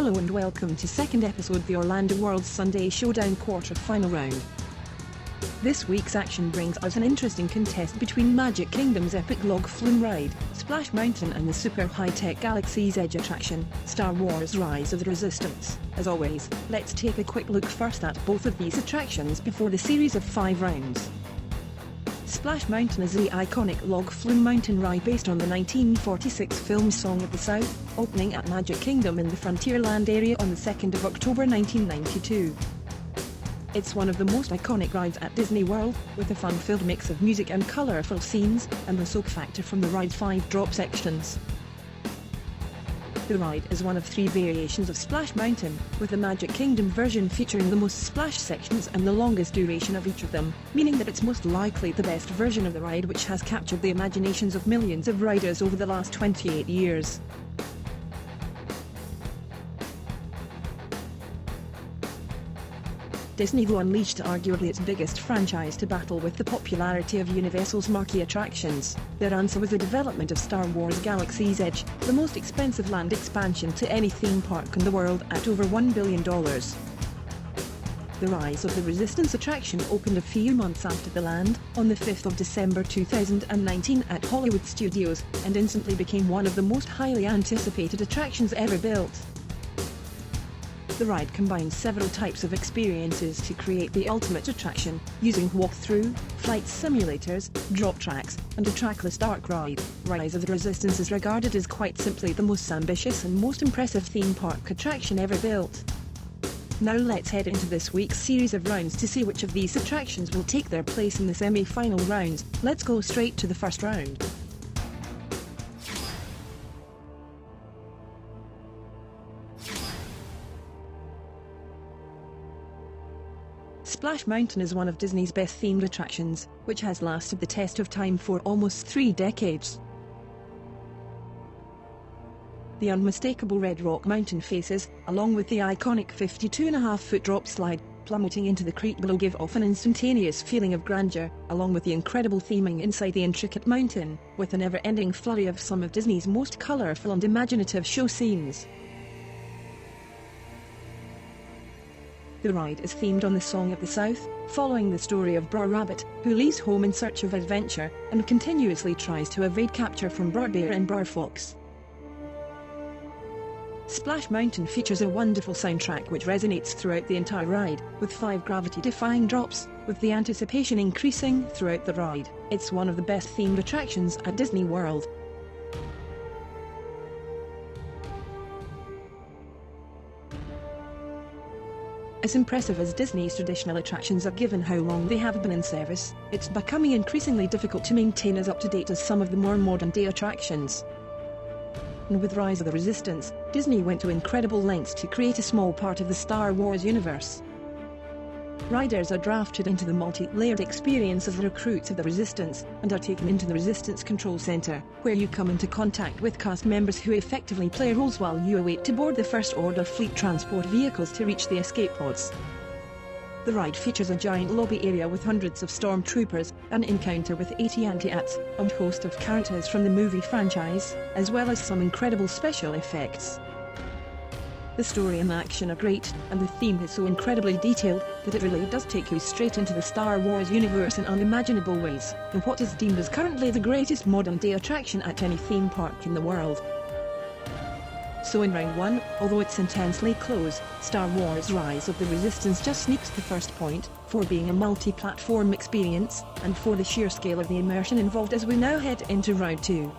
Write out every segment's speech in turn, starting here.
Hello and welcome to second episode of the Orlando World's Sunday Showdown quarter-final round. This week's action brings us an interesting contest between Magic Kingdom's epic log flume ride, Splash Mountain, and the super high-tech Galaxy's Edge attraction, Star Wars Rise of the Resistance. As always, let's take a quick look first at both of these attractions before the series of 5 rounds. Splash Mountain is the iconic log flume mountain ride based on the 1946 film Song of the South, opening at Magic Kingdom in the Frontierland area on the 2nd of October 1992. It's one of the most iconic rides at Disney World, with a fun-filled mix of music and colourful scenes, and the soak factor from the ride's 5 drop sections. The ride is one of 3 variations of Splash Mountain, with the Magic Kingdom version featuring the most splash sections and the longest duration of each of them, meaning that it's most likely the best version of the ride, which has captured the imaginations of millions of riders over the last 28 years. Disney though unleashed arguably its biggest franchise to battle with the popularity of Universal's marquee attractions. Their answer was the development of Star Wars Galaxy's Edge, the most expensive land expansion to any theme park in the world at over $1 billion. The Rise of the Resistance attraction opened a few months after the land, on the 5th of December 2019 at Hollywood Studios, and instantly became one of the most highly anticipated attractions ever built. The ride combines several types of experiences to create the ultimate attraction, using walk-through, flight simulators, drop tracks, and a trackless dark ride. Rise of the Resistance is regarded as quite simply the most ambitious and most impressive theme park attraction ever built. Now let's head into this week's series of rounds to see which of these attractions will take their place in the semi-final rounds. Let's go straight to the first round. Splash Mountain is one of Disney's best-themed attractions, which has lasted the test of time for almost 3 decades. The unmistakable red rock mountain faces, along with the iconic 52.5-foot drop slide, plummeting into the creek below, give off an instantaneous feeling of grandeur, along with the incredible theming inside the intricate mountain, with a never-ending flurry of some of Disney's most colourful and imaginative show scenes. The ride is themed on the Song of the South, following the story of Brer Rabbit, who leaves home in search of adventure, and continuously tries to evade capture from Brer Bear and Brer Fox. Splash Mountain features a wonderful soundtrack which resonates throughout the entire ride, with 5 gravity-defying drops, with the anticipation increasing throughout the ride. It's one of the best themed attractions at Disney World. As impressive as Disney's traditional attractions are given how long they have been in service, it's becoming increasingly difficult to maintain as up-to-date as some of the more modern-day attractions. And with Rise of the Resistance, Disney went to incredible lengths to create a small part of the Star Wars universe. Riders are drafted into the multi-layered experience of the recruits of the Resistance, and are taken into the Resistance Control Center, where you come into contact with cast members who effectively play roles while you await to board the First Order fleet transport vehicles to reach the escape pods. The ride features a giant lobby area with hundreds of stormtroopers, an encounter with 80 anti-ats, and a host of characters from the movie franchise, as well as some incredible special effects. The story and action are great, and the theme is so incredibly detailed that it really does take you straight into the Star Wars universe in unimaginable ways, in what is deemed as currently the greatest modern-day attraction at any theme park in the world. So in round 1, although it's intensely close, Star Wars Rise of the Resistance just sneaks the first point, for being a multi-platform experience, and for the sheer scale of the immersion involved as we now head into round 2.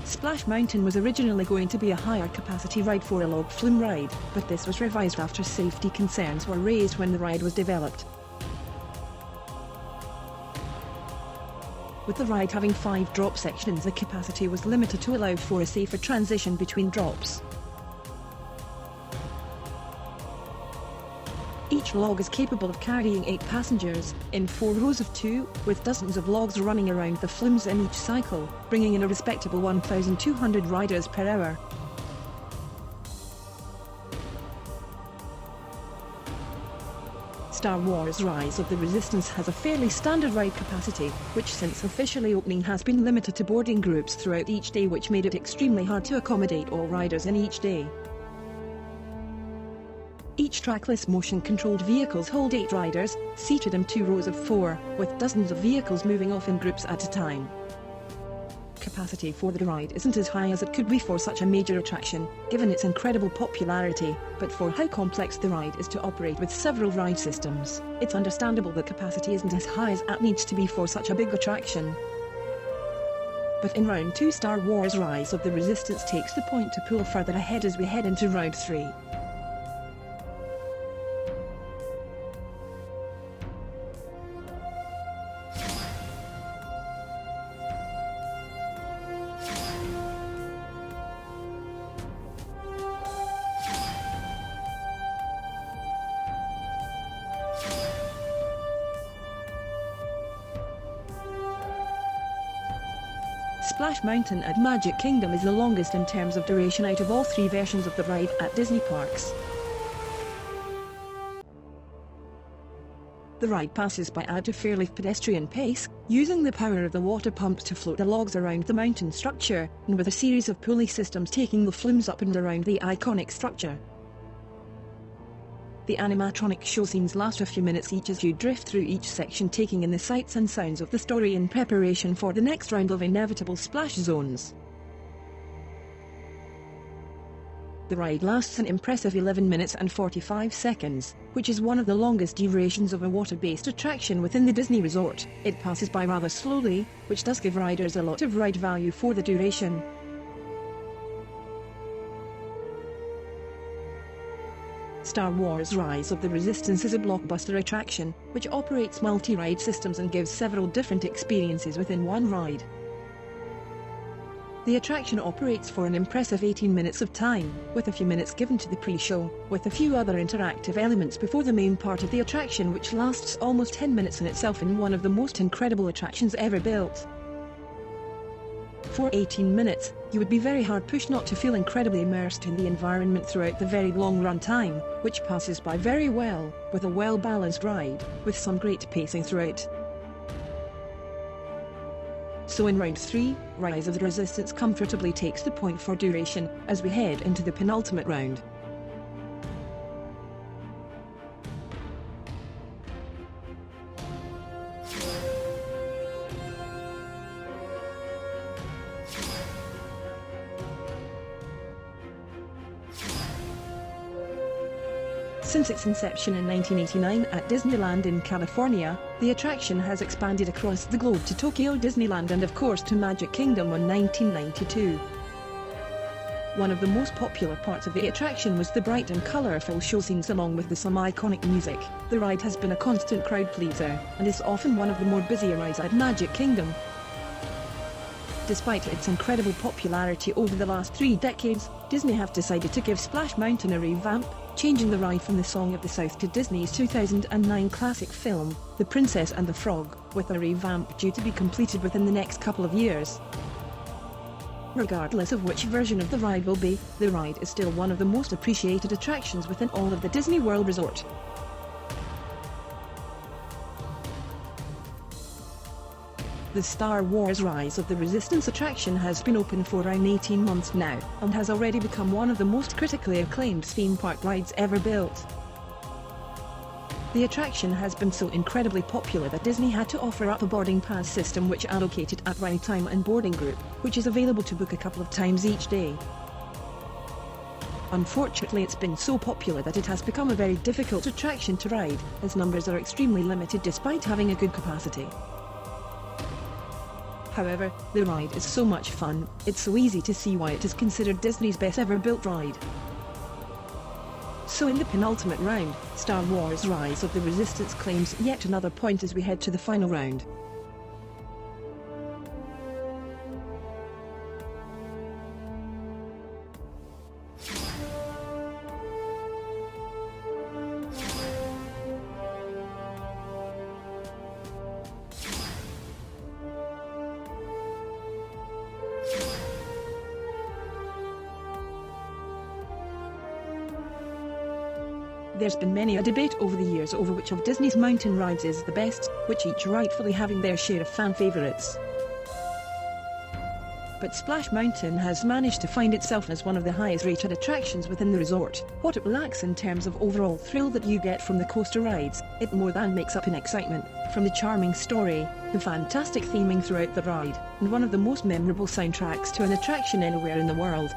Splash Mountain was originally going to be a higher capacity ride for a log flume ride, but this was revised after safety concerns were raised when the ride was developed. With the ride having 5 drop sections, the capacity was limited to allow for a safer transition between drops. Each log is capable of carrying 8 passengers, in 4 rows of 2, with dozens of logs running around the flumes in each cycle, bringing in a respectable 1,200 riders per hour. Star Wars Rise of the Resistance has a fairly standard ride capacity, which since officially opening has been limited to boarding groups throughout each day, which made it extremely hard to accommodate all riders in each day. Each trackless motion-controlled vehicles hold 8 riders, seated in 2 rows of 4, with dozens of vehicles moving off in groups at a time. Capacity for the ride isn't as high as it could be for such a major attraction, given its incredible popularity, but for how complex the ride is to operate with several ride systems, it's understandable that capacity isn't as high as it needs to be for such a big attraction. But in Round 2, Star Wars Rise of the Resistance takes the point to pull further ahead as we head into Round 3. Splash Mountain at Magic Kingdom is the longest in terms of duration out of all 3 versions of the ride at Disney parks. The ride passes by at a fairly pedestrian pace, using the power of the water pumps to float the logs around the mountain structure, and with a series of pulley systems taking the flumes up and around the iconic structure. The animatronic show scenes last a few minutes each as you drift through each section, taking in the sights and sounds of the story in preparation for the next round of inevitable splash zones. The ride lasts an impressive 11 minutes and 45 seconds, which is one of the longest durations of a water-based attraction within the Disney resort. It passes by rather slowly, which does give riders a lot of ride value for the duration. Star Wars Rise of the Resistance is a blockbuster attraction, which operates multi-ride systems and gives several different experiences within one ride. The attraction operates for an impressive 18 minutes of time, with a few minutes given to the pre-show, with a few other interactive elements before the main part of the attraction, which lasts almost 10 minutes in itself and one of the most incredible attractions ever built. For 18 minutes, you would be very hard pushed not to feel incredibly immersed in the environment throughout the very long run time, which passes by very well, with a well-balanced ride, with some great pacing throughout. So in Round 3, Rise of the Resistance comfortably takes the point for duration, as we head into the penultimate round. Since its inception in 1989 at Disneyland in California, the attraction has expanded across the globe to Tokyo Disneyland and of course to Magic Kingdom in 1992. One of the most popular parts of the attraction was the bright and colourful show scenes along with some iconic music. The ride has been a constant crowd pleaser, and is often one of the more busier rides at Magic Kingdom. Despite its incredible popularity over the last 3 decades, Disney have decided to give Splash Mountain a revamp, changing the ride from the Song of the South to Disney's 2009 classic film, The Princess and the Frog, with a revamp due to be completed within the next couple of years. Regardless of which version of the ride will be, the ride is still one of the most appreciated attractions within all of the Disney World Resort. The Star Wars Rise of the Resistance attraction has been open for around 18 months now, and has already become one of the most critically acclaimed theme park rides ever built. The attraction has been so incredibly popular that Disney had to offer up a boarding pass system which allocated at ride time and boarding group, which is available to book a couple of times each day. Unfortunately, it's been so popular that it has become a very difficult attraction to ride, as numbers are extremely limited despite having a good capacity. However, the ride is so much fun, it's so easy to see why it is considered Disney's best ever built ride. So in the penultimate round, Star Wars Rise of the Resistance claims yet another point as we head to the final round. There's been many a debate over the years over which of Disney's mountain rides is the best, which each rightfully having their share of fan favourites. But Splash Mountain has managed to find itself as one of the highest rated attractions within the resort. What it lacks in terms of overall thrill that you get from the coaster rides, it more than makes up in excitement, from the charming story, the fantastic theming throughout the ride, and one of the most memorable soundtracks to an attraction anywhere in the world.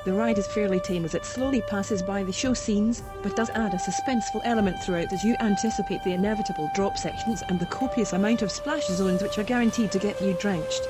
The ride is fairly tame as it slowly passes by the show scenes, but does add a suspenseful element throughout as you anticipate the inevitable drop sections and the copious amount of splash zones which are guaranteed to get you drenched.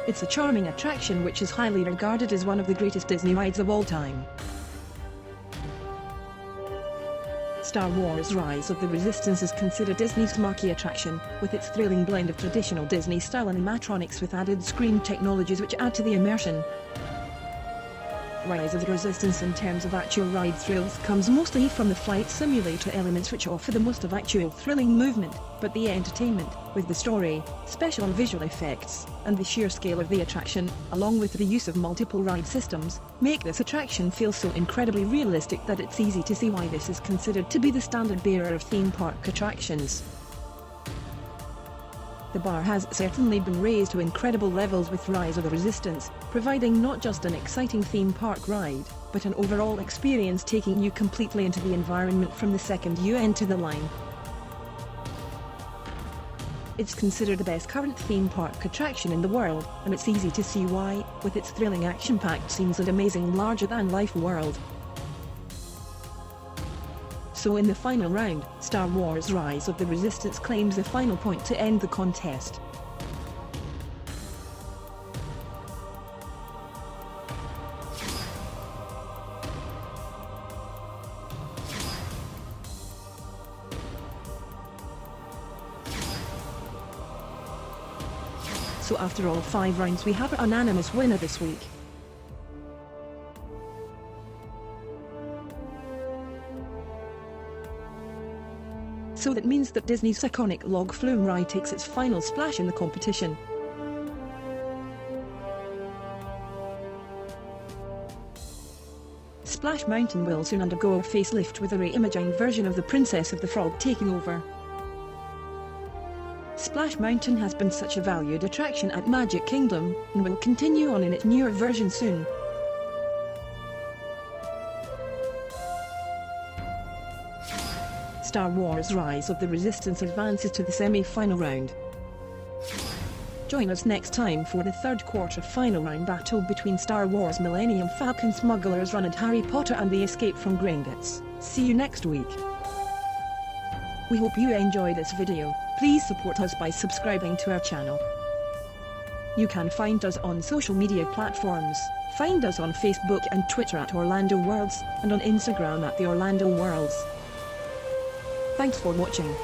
It's a charming attraction which is highly regarded as one of the greatest Disney rides of all time. Star Wars Rise of the Resistance is considered Disney's marquee attraction, with its thrilling blend of traditional Disney-style animatronics with added screen technologies which add to the immersion. Rise of the Resistance in terms of actual ride thrills comes mostly from the flight simulator elements which offer the most of actual thrilling movement, but the entertainment, with the story, special visual effects, and the sheer scale of the attraction, along with the use of multiple ride systems, make this attraction feel so incredibly realistic that it's easy to see why this is considered to be the standard bearer of theme park attractions. The bar has certainly been raised to incredible levels with Rise of the Resistance, providing not just an exciting theme park ride, but an overall experience taking you completely into the environment from the second you enter the line. It's considered the best current theme park attraction in the world, and it's easy to see why, with its thrilling action-packed scenes and amazing larger-than-life world. So in the final round, Star Wars Rise of the Resistance claims the final point to end the contest. So after all 5 rounds we have an unanimous winner this week. So that means that Disney's iconic log flume ride takes its final splash in the competition. Splash Mountain will soon undergo a facelift with a reimagined version of the Princess of the Frog taking over. Splash Mountain has been such a valued attraction at Magic Kingdom, and will continue on in its newer version soon. Star Wars Rise of the Resistance advances to the semi-final round. Join us next time for the third quarter-final round battle between Star Wars Millennium Falcon Smuggler's Run and Harry Potter and the Escape from Gringotts. See you next week. We hope you enjoy this video. Please support us by subscribing to our channel. You can find us on social media platforms. Find us on Facebook and Twitter at Orlando Worlds, and on Instagram at The Orlando Worlds. Thanks for watching.